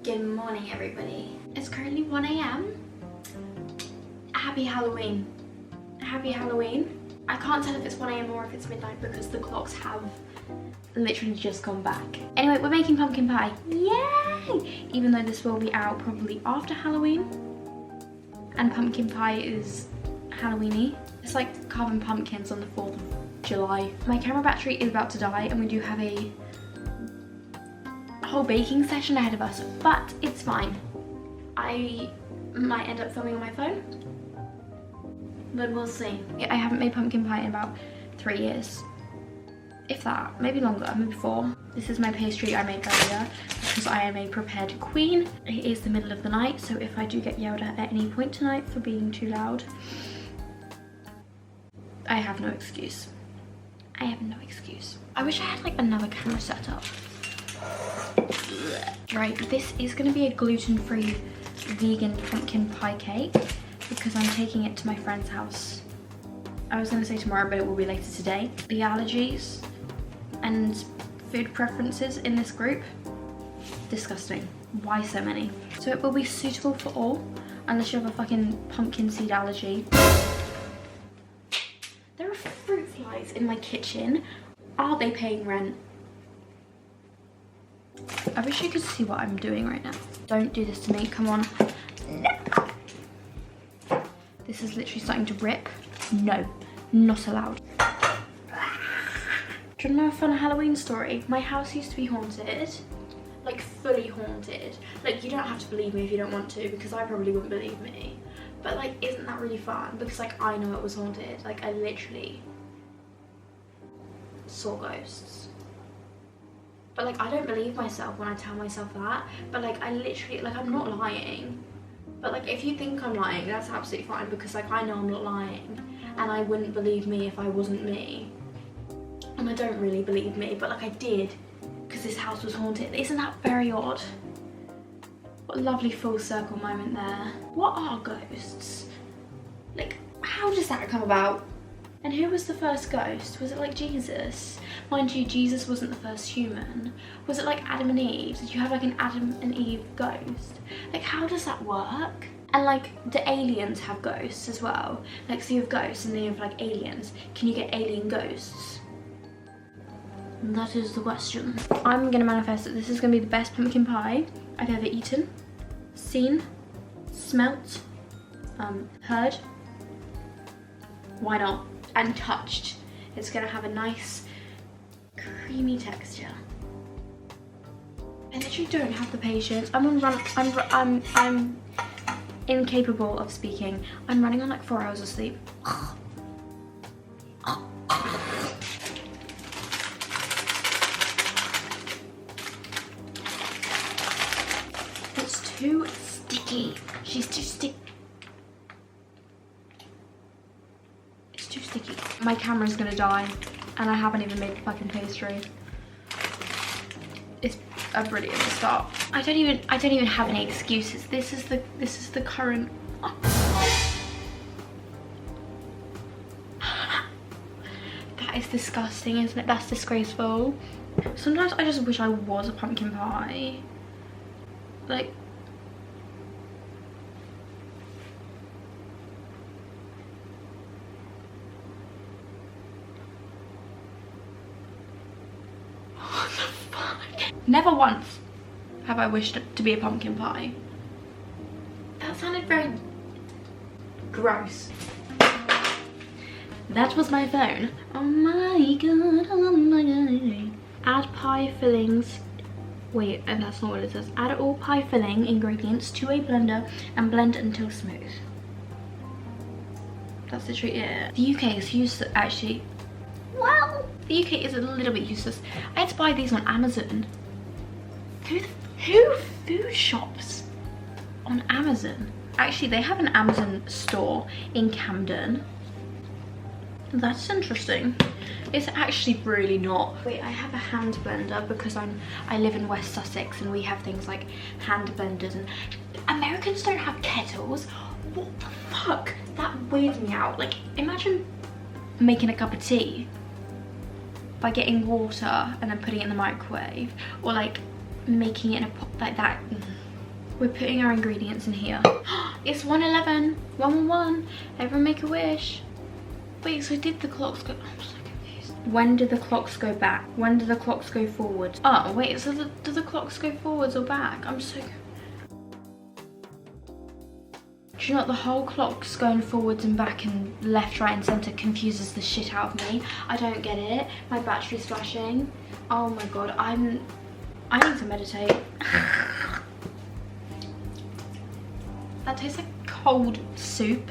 Good morning, everybody. It's currently 1 a.m. Happy Halloween. Happy Halloween. I can't tell if it's 1 a.m. or if it's midnight because the clocks have literally just gone back. Anyway, we're making pumpkin pie. Yay! Even though this will be out probably after Halloween. And pumpkin pie is Halloween-y. It's like carving pumpkins on the 4th of July. My camera battery is about to die and we do have a whole baking session ahead of us, but it's fine. I might end up filming on my phone, but we'll see. I haven't made pumpkin pie in about 3 years. If that, maybe longer, maybe 4. This is my pastry I made earlier because I am a prepared queen. It is the middle of the night, so if I do get yelled at any point tonight for being too loud, I have no excuse. I have no excuse. I wish I had like another camera set up. Right, this is going to be a gluten-free vegan pumpkin pie cake because I'm taking it to my friend's house. I was going to say tomorrow, but it will be later today. The allergies and food preferences in this group, disgusting. Why so many? So it will be suitable for all, unless you have a fucking pumpkin seed allergy. There are fruit flies in my kitchen. Are they paying rent? I wish you could see what I'm doing right now. Don't do this to me, come on. No. This is literally starting to rip. No, not allowed. Do you know a fun Halloween story? My house used to be haunted, like fully haunted. Like you don't have to believe me if you don't want to, because I probably wouldn't believe me. But like, isn't that really fun? Because like I know it was haunted. Like I literally saw ghosts. But like I don't believe myself when I tell myself that. But like I literally, like I'm not lying. But like if you think I'm lying, that's absolutely fine because like I know I'm not lying. And I wouldn't believe me if I wasn't me. And I don't really believe me, but like I did. Because this house was haunted. Isn't that very odd? What a lovely full circle moment there. What are ghosts? Like how does that come about? And who was the first ghost? Was it like Jesus? Mind you, Jesus wasn't the first human. Was it like Adam and Eve? Did you have like an Adam and Eve ghost? Like how does that work? And like, do aliens have ghosts as well? Like so you have ghosts and then you have like aliens. Can you get alien ghosts? And that is the question. I'm gonna manifest that this is gonna be the best pumpkin pie I've ever eaten, seen, smelt, heard. Why not? And touched. It's gonna have a nice creamy texture. I literally don't have the patience. I'm incapable of speaking. I'm running on like 4 hours of sleep. It's too sticky. She's too sticky. Too sticky. My camera's gonna die and I haven't even made the fucking pastry. It's a brilliant start. I don't even have any excuses. This is the current. That is disgusting, isn't it? That's disgraceful. Sometimes I just wish I was a pumpkin pie. Like never once have I wished to be a pumpkin pie. That sounded very gross. That was my phone. Oh my god, oh my god. Add pie fillings. Wait, and that's not what it says. Add all pie filling ingredients to a blender and blend until smooth. That's literally it. The UK is useless, actually. Well, the UK is a little bit useless. I had to buy these on Amazon. Who food shops on Amazon? Actually, they have an Amazon store in Camden. That's interesting. It's actually really not. Wait, I have a hand blender because I live in West Sussex and we have things like hand blenders, and Americans don't have kettles. What the fuck? That weirds me out. Like, imagine making a cup of tea by getting water and then putting it in the microwave, or like making it in a pot like that. We're putting our ingredients in here. It's 1:11. 111. Everyone make a wish. Wait, so did the clocks go? I'm so confused. When did the clocks go back? When did the clocks go forward? Oh, wait, so do the clocks go forwards or back? I'm so... Do you know what? The whole clock's going forwards and back and left, right and centre confuses the shit out of me. I don't get it. My battery's flashing. Oh my god, I need to meditate. That tastes like cold soup.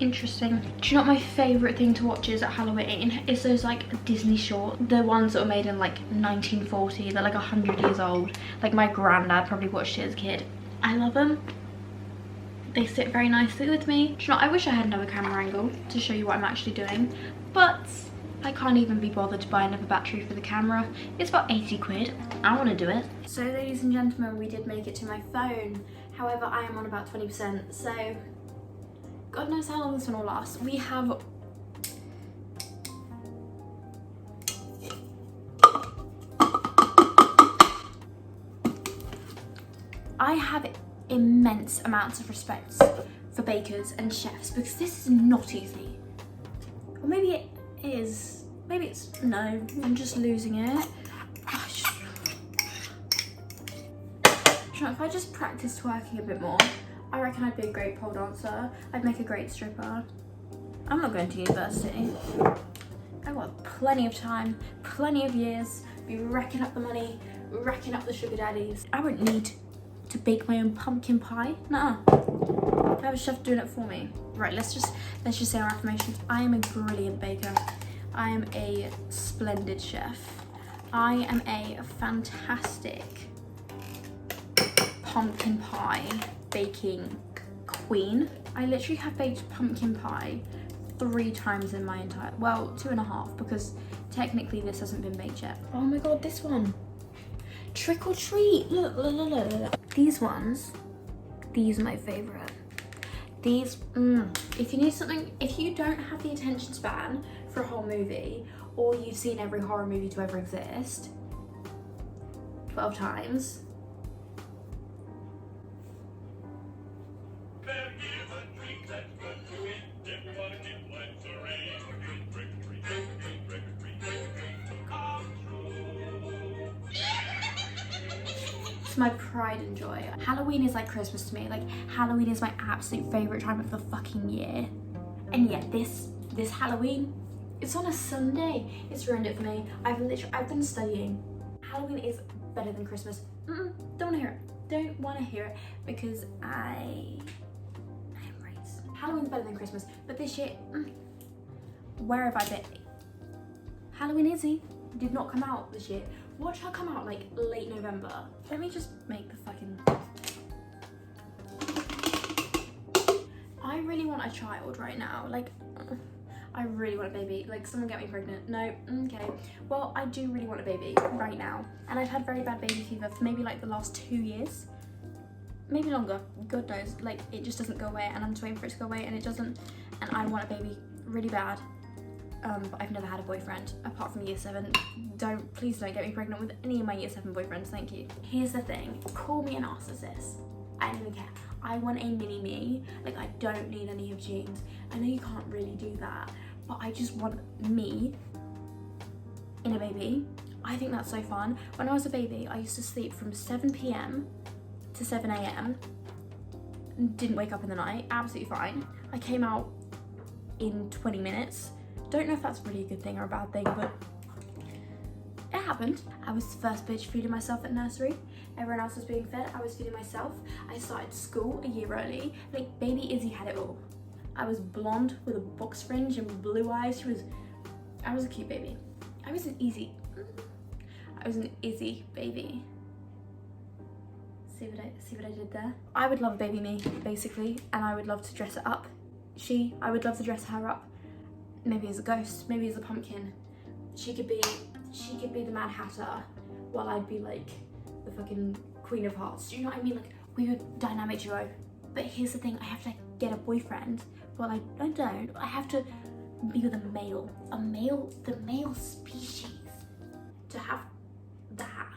Interesting. Do you know what my favourite thing to watch is at Halloween? Is those like Disney shorts. The ones that were made in like 1940. They're like 100 years old. Like my granddad probably watched it as a kid. I love them. They sit very nicely with me. Do you know, I wish I had another camera angle to show you what I'm actually doing, but I can't even be bothered to buy another battery for the camera. It's about 80 quid. I want to do it. So ladies and gentlemen, we did make it to my phone. However, I am on about 20%, so God knows how long this one will last. We have I have immense amounts of respect for bakers and chefs because this is not easy. Or maybe it is. Maybe it's... No, I'm just losing it. If I just practiced twerking a bit more, I reckon I'd be a great pole dancer. I'd make a great stripper. I'm not going to university. I've got plenty of time, plenty of years, be racking up the money, racking up the sugar daddies. I wouldn't need to bake my own pumpkin pie. Nuh-uh. I have a chef doing it for me. Right, let's just say our affirmations. I am a brilliant baker. I am a splendid chef. I am a fantastic pumpkin pie baking queen. I literally have baked pumpkin pie 3 times in my entire, well, 2.5, because technically this hasn't been baked yet. Oh my god, this one. Trick or treat. Look, look, look, look, look. These ones, these are my favorite. These, if you need something, if you don't have the attention span for a whole movie, or you've seen every horror movie to ever exist 12 times, it's my pride and joy. Halloween is like Christmas to me. Like, Halloween is my absolute favourite time of the fucking year. And yet this Halloween, it's on a Sunday. It's ruined it for me. I've been studying. Halloween is better than Christmas. Don't want to hear it. Don't want to hear it because I am right. Halloween's better than Christmas, but this year, where have I been? Halloween Izzy did not come out this year. Watch her come out like late November. Let me just make the fucking... I really want a child right now. Like, I really want a baby. Like, someone get me pregnant. No, okay. Well, I do really want a baby right now. And I've had very bad baby fever for maybe like the last 2 years. Maybe longer, God knows. Like, it just doesn't go away and I'm just waiting for it to go away and it doesn't. And I want a baby really bad. But I've never had a boyfriend apart from year 7. Please don't get me pregnant with any of my year 7 boyfriends, thank you. Here's the thing, call me a narcissist. I don't even care. I want a mini me. Like, I don't need any of Jean's. I know you can't really do that, but I just want me in a baby. I think that's so fun. When I was a baby, I used to sleep from 7 p.m. to 7 a.m. Didn't wake up in the night, absolutely fine. I came out in 20 minutes. Don't know if that's really a good thing or a bad thing, but it happened. I was the first bitch feeding myself at nursery. Everyone else was being fed, I was feeding myself. I started school a year early. Like, baby Izzy had it all. I was blonde with a box fringe and blue eyes. I was a cute baby. I was an Izzy baby. See what I did there? I would love a baby me, basically, and I would love to dress it up. I would love to dress her up. Maybe as a ghost, maybe as a pumpkin. She could be the Mad Hatter, while I'd be like the fucking Queen of Hearts. Do you know what I mean? Like, we were a dynamic duo. But here's the thing, I have to get a boyfriend. Well, I don't. I have to be with a male. The male species. To have that.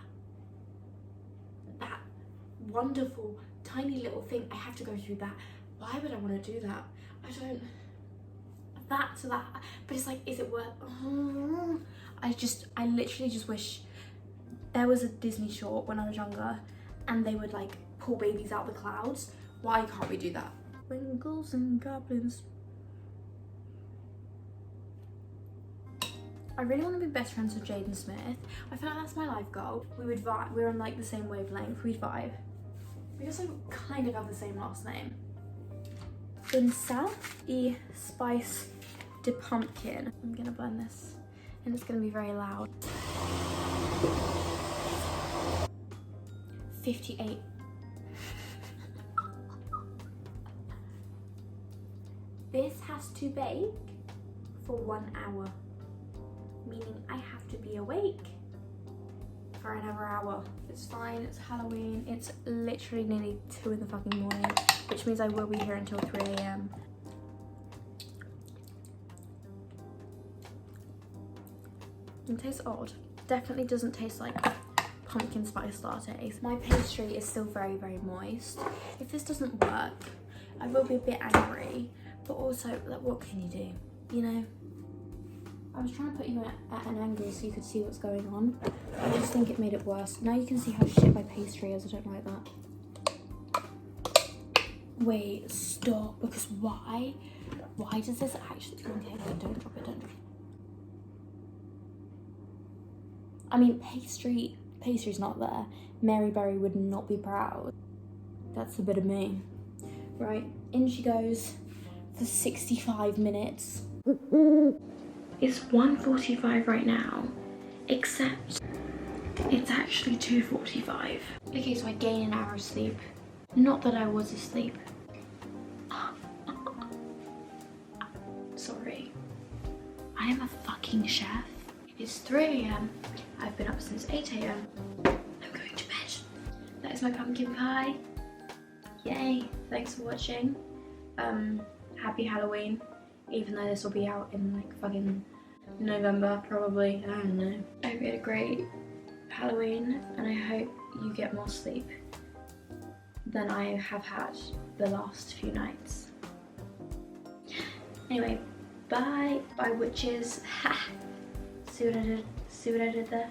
wonderful, tiny little thing. I have to go through that. Why would I want to do that? I don't. That to that. But it's like, is it worth? I literally just wish there was a Disney short when I was younger and they would like pull babies out of the clouds. Why can't we do that? Winkles and goblins. I really want to be best friends with Jaden Smith. I feel like that's my life goal. We would vibe. We're on like the same wavelength. We'd vibe. We also kind of have the same last name. In South, Spice de Pumpkin. I'm gonna blend this and it's gonna be very loud. 58. This has to bake for 1 hour, meaning I have to be awake for another hour. It's fine, it's Halloween. It's literally nearly 2 in the fucking morning, which means I will be here until 3 a.m. It tastes odd. Definitely doesn't taste like pumpkin spice lattes. My pastry is still very, very moist. If this doesn't work, I will be a bit angry, but also, like, what can you do? You know? I was trying to put you at an angle so you could see what's going on. I just think it made it worse. Now you can see how shit my pastry is. I don't like that. Wait, stop. Because why? Why does this actually... Okay, wait, don't drop it, don't drop it. I mean, pastry's not there. Mary Berry would not be proud. That's a bit of me. Right, in she goes for 65 minutes. It's 1:45 right now, except it's actually 2:45. Okay, so I gained an hour of sleep. Not that I was asleep. Sorry. I am a fucking chef. It's 3 a.m. I've been up since 8 a.m. I'm going to bed. That is my pumpkin pie. Yay. Thanks for watching. Happy Halloween. Even though this will be out in like fucking November probably. I don't know. I hope you had a great Halloween and I hope you get more sleep than I have had the last few nights. Anyway, bye. Bye witches. Ha! See what I did? See what I did there?